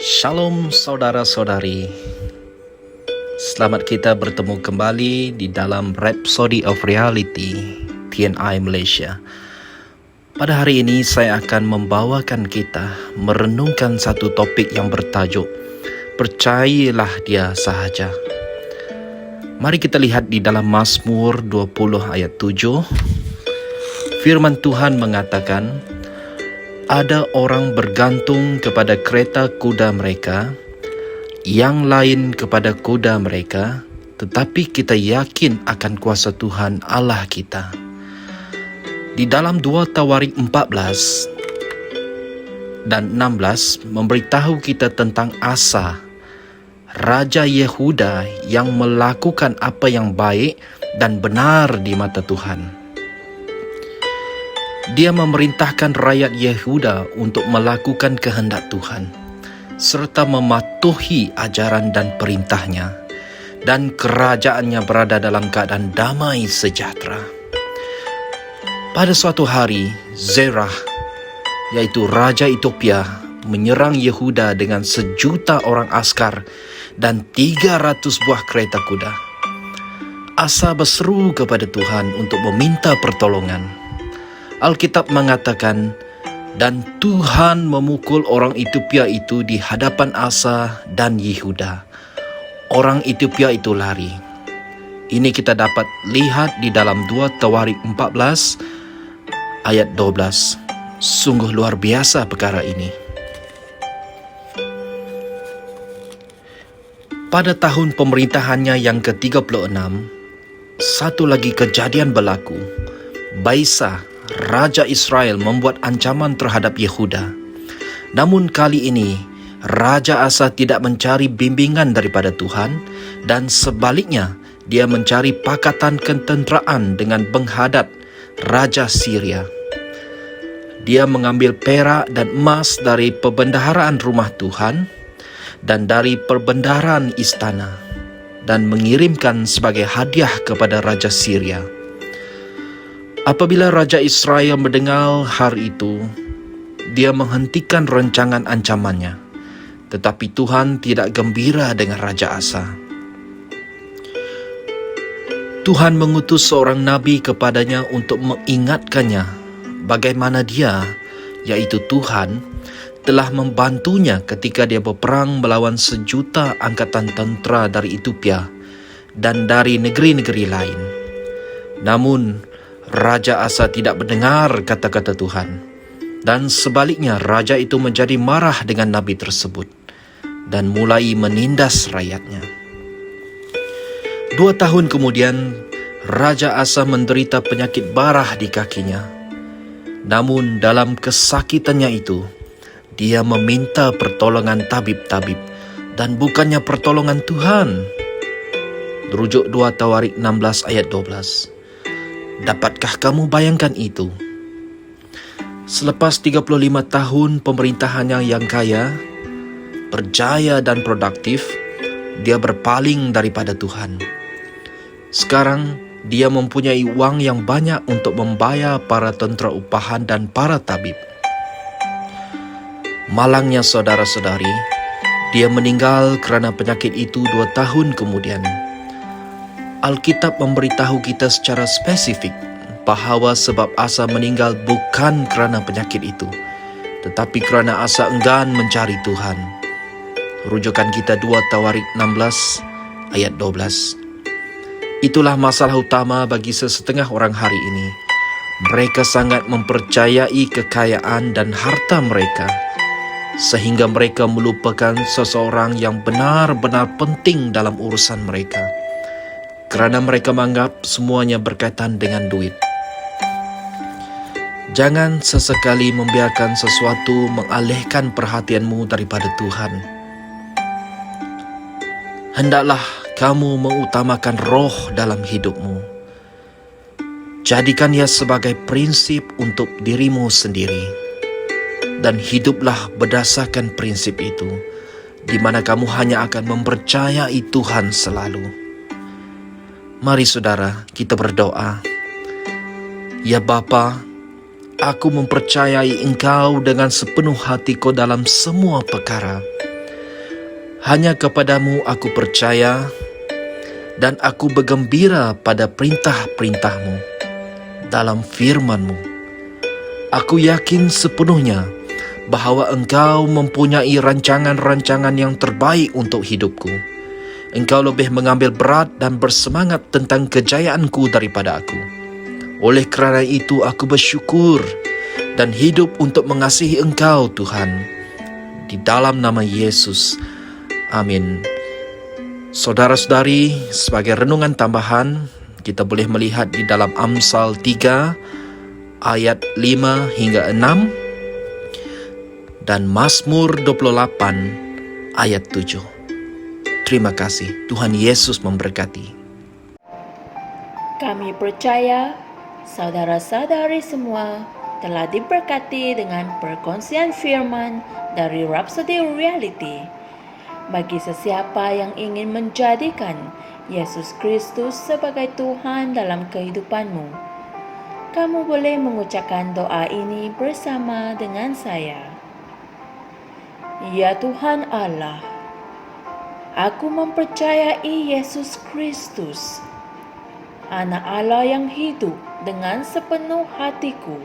Shalom saudara-saudari. Selamat kita bertemu kembali di dalam Rhapsody of Reality TNI Malaysia. Pada hari ini saya akan membawakan kita merenungkan satu topik yang bertajuk Percayalah Dia Sahaja. Mari kita lihat di dalam Mazmur 20 ayat 7. Firman Tuhan mengatakan, ada orang bergantung kepada kereta kuda mereka, yang lain kepada kuda mereka, tetapi kita yakin akan kuasa Tuhan Allah kita. Di dalam 2 Tawarik 14 dan 16 memberitahu kita tentang Asa, Raja Yehuda yang melakukan apa yang baik dan benar di mata Tuhan. Dia memerintahkan rakyat Yehuda untuk melakukan kehendak Tuhan, serta mematuhi ajaran dan perintahnya, dan kerajaannya berada dalam keadaan damai sejahtera. Pada suatu hari, Zerah, yaitu Raja Ethiopia, menyerang Yehuda dengan 1,000,000 orang askar dan 300 buah kereta kuda. Asa berseru kepada Tuhan untuk meminta pertolongan. Alkitab mengatakan, dan Tuhan memukul orang Ethiopia itu di hadapan Asa dan Yehuda. Orang Ethiopia itu lari. Ini kita dapat lihat di dalam 2 Tawarik 14 ayat 12. Sungguh luar biasa perkara ini. Pada tahun pemerintahannya yang ke-36, satu lagi kejadian berlaku. Baisa, Raja Israel, membuat ancaman terhadap Yehuda. Namun kali ini, Raja Asa tidak mencari bimbingan daripada Tuhan, dan sebaliknya, dia mencari pakatan ketenteraan dengan menghadap Raja Syria. Dia mengambil perak dan emas dari perbendaharaan rumah Tuhan dan dari perbendaharaan istana, dan mengirimkan sebagai hadiah kepada Raja Syria. Apabila Raja Israel mendengar hal itu, dia menghentikan rancangan ancamannya. Tetapi Tuhan tidak gembira dengan Raja Asa. Tuhan mengutus seorang nabi kepadanya untuk mengingatkannya bagaimana dia, yaitu Tuhan, telah membantunya ketika dia berperang melawan 1,000,000 angkatan tentera dari Ethiopia dan dari negeri-negeri lain. Namun, Raja Asa tidak mendengar kata-kata Tuhan, dan sebaliknya raja itu menjadi marah dengan nabi tersebut dan mulai menindas rakyatnya. 2 tahun kemudian, Raja Asa menderita penyakit barah di kakinya. Namun dalam kesakitannya itu, dia meminta pertolongan tabib-tabib dan bukannya pertolongan Tuhan. Rujuk 2 Tawarik 16 ayat 12. Dapatkah kamu bayangkan itu? Selepas 35 tahun pemerintahannya yang kaya, berjaya dan produktif, dia berpaling daripada Tuhan. Sekarang, dia mempunyai uang yang banyak untuk membayar para tentera upahan dan para tabib. Malangnya saudara-saudari, dia meninggal kerana penyakit itu 2 tahun kemudian. Alkitab memberitahu kita secara spesifik bahawa sebab Asa meninggal bukan kerana penyakit itu, tetapi kerana Asa enggan mencari Tuhan. Rujukan kita 2 Tawarik 16 ayat 12. Itulah masalah utama bagi sesetengah orang hari ini. Mereka sangat mempercayai kekayaan dan harta mereka, sehingga mereka melupakan seseorang yang benar-benar penting dalam urusan mereka, kerana mereka menganggap semuanya berkaitan dengan duit. Jangan sesekali membiarkan sesuatu mengalihkan perhatianmu daripada Tuhan. Hendaklah kamu mengutamakan roh dalam hidupmu. Jadikan ia sebagai prinsip untuk dirimu sendiri, dan hiduplah berdasarkan prinsip itu, di mana kamu hanya akan mempercayai Tuhan selalu. Mari saudara, kita berdoa. Ya Bapa, aku mempercayai Engkau dengan sepenuh hatiku dalam semua perkara. Hanya kepadamu aku percaya, dan aku bergembira pada perintah-perintahmu dalam firman-Mu. Aku yakin sepenuhnya bahawa Engkau mempunyai rancangan-rancangan yang terbaik untuk hidupku. Engkau lebih mengambil berat dan bersemangat tentang kejayaanku daripada aku. Oleh kerana itu aku bersyukur dan hidup untuk mengasihi Engkau, Tuhan. Di dalam nama Yesus. Amin. Saudara-saudari, sebagai renungan tambahan, kita boleh melihat di dalam Amsal 3 ayat 5 hingga 6 dan Mazmur 28 ayat 7. Terima kasih. Tuhan Yesus memberkati. Kami percaya saudara-saudari semua telah diberkati dengan perkongsian firman dari Rhapsody Reality. Bagi sesiapa yang ingin menjadikan Yesus Kristus sebagai Tuhan dalam kehidupanmu, kamu boleh mengucapkan doa ini bersama dengan saya. Ya Tuhan Allah, aku mempercayai Yesus Kristus, Anak Allah yang hidup dengan sepenuh hatiku.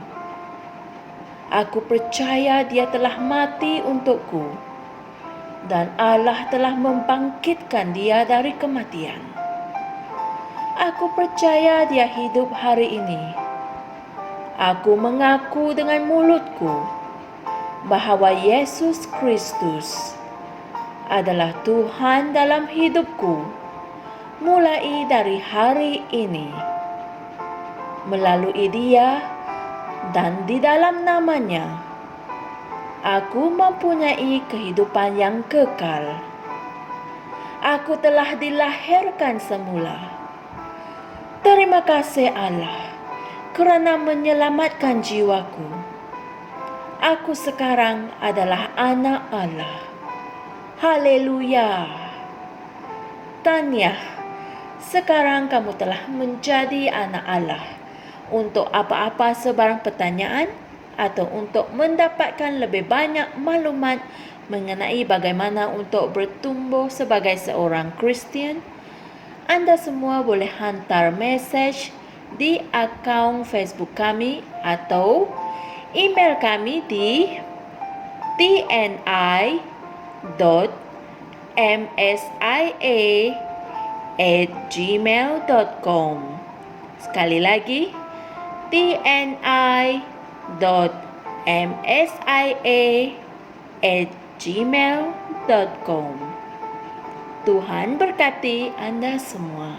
Aku percaya Dia telah mati untukku, dan Allah telah membangkitkan Dia dari kematian. Aku percaya Dia hidup hari ini. Aku mengaku dengan mulutku bahawa Yesus Kristus adalah Tuhan dalam hidupku mulai dari hari ini. Melalui Dia dan di dalam nama-Nya, aku mempunyai kehidupan yang kekal. Aku telah dilahirkan semula. Terima kasih Allah kerana menyelamatkan jiwaku. Aku sekarang adalah anak Allah. Haleluya. Tahniah, sekarang kamu telah menjadi anak Allah. Untuk apa-apa sebarang pertanyaan atau untuk mendapatkan lebih banyak maklumat mengenai bagaimana untuk bertumbuh sebagai seorang Kristian, anda semua boleh hantar mesej di akaun Facebook kami atau email kami di tni.msia@gmail.com. Sekali lagi, tni.msia@gmail.com. Tuhan berkati Anda semua.